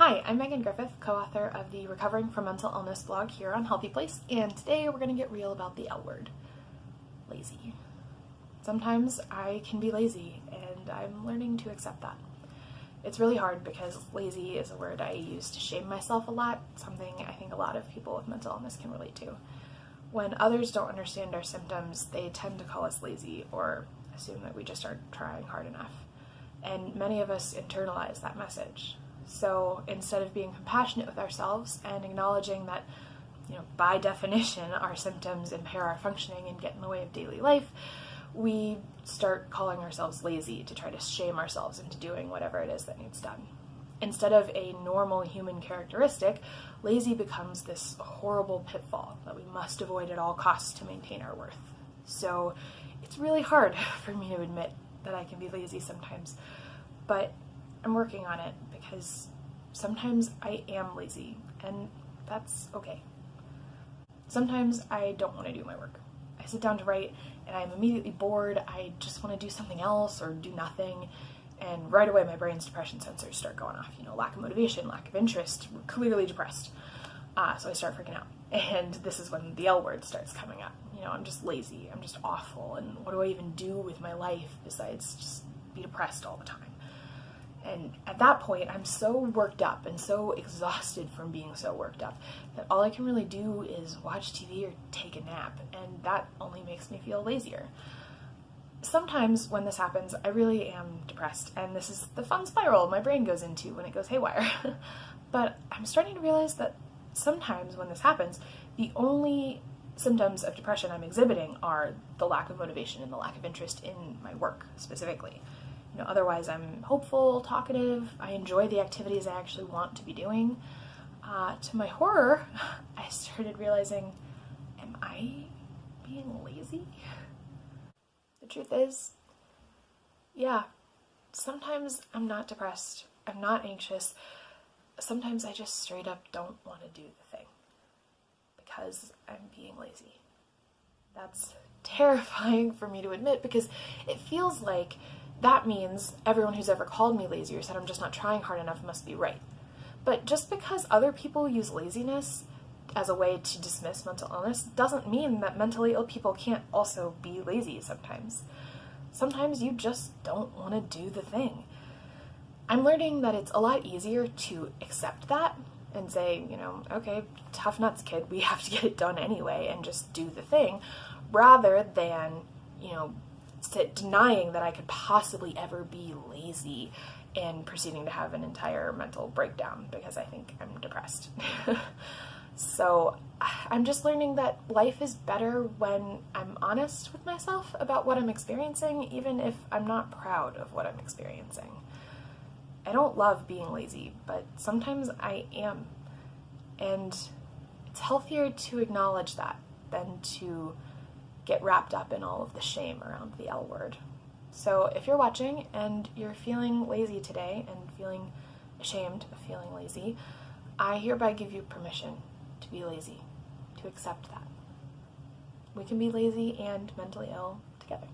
Hi, I'm Megan Griffith, co-author of the Recovering from Mental Illness blog here on HealthyPlace, and today we're going to get real about the L word, lazy. Sometimes I can be lazy, and I'm learning to accept that. It's really hard because lazy is a word I use to shame myself a lot, something I think a lot of people with mental illness can relate to. When others don't understand our symptoms, they tend to call us lazy or assume that we just aren't trying hard enough. And many of us internalize that message. So instead of being compassionate with ourselves and acknowledging that, by definition, our symptoms impair our functioning and get in the way of daily life, we start calling ourselves lazy to try to shame ourselves into doing whatever it is that needs done. Instead of a normal human characteristic, lazy becomes this horrible pitfall that we must avoid at all costs to maintain our worth. So it's really hard for me to admit that I can be lazy sometimes, but I'm working on it because sometimes I am lazy, and that's okay. Sometimes I don't want to do my work. I sit down to write and I'm immediately bored. I just want to do something else or do nothing, and right away my brain's depression sensors start going off. Lack of motivation, lack of interest, we're clearly depressed. So I start freaking out, and this is when the L word starts coming up. I'm just lazy, I'm just awful, and what do I even do with my life besides just be depressed all the time? And at that point, I'm so worked up and so exhausted from being so worked up that all I can really do is watch TV or take a nap, and that only makes me feel lazier. Sometimes when this happens, I really am depressed, and this is the fun spiral my brain goes into when it goes haywire. But I'm starting to realize that sometimes when this happens, the only symptoms of depression I'm exhibiting are the lack of motivation and the lack of interest in my work specifically. Otherwise I'm hopeful, talkative, I enjoy the activities I actually want to be doing. To my horror, I started realizing, am I being lazy? The truth is, yeah, sometimes I'm not depressed, I'm not anxious, sometimes I just straight up don't want to do the thing because I'm being lazy. That's terrifying for me to admit because it feels like that means everyone who's ever called me lazy or said I'm just not trying hard enough must be right. But just because other people use laziness as a way to dismiss mental illness doesn't mean that mentally ill people can't also be lazy sometimes. Sometimes you just don't want to do the thing. I'm learning that it's a lot easier to accept that and say, okay, tough nuts, kid, we have to get it done anyway and just do the thing, rather than, denying that I could possibly ever be lazy and proceeding to have an entire mental breakdown because I think I'm depressed. So I'm just learning that life is better when I'm honest with myself about what I'm experiencing, even if I'm not proud of what I'm experiencing. I don't love being lazy, but sometimes I am. And it's healthier to acknowledge that than to get wrapped up in all of the shame around the L word. So if you're watching and you're feeling lazy today and feeling ashamed of feeling lazy, I hereby give you permission to be lazy, to accept that. We can be lazy and mentally ill together.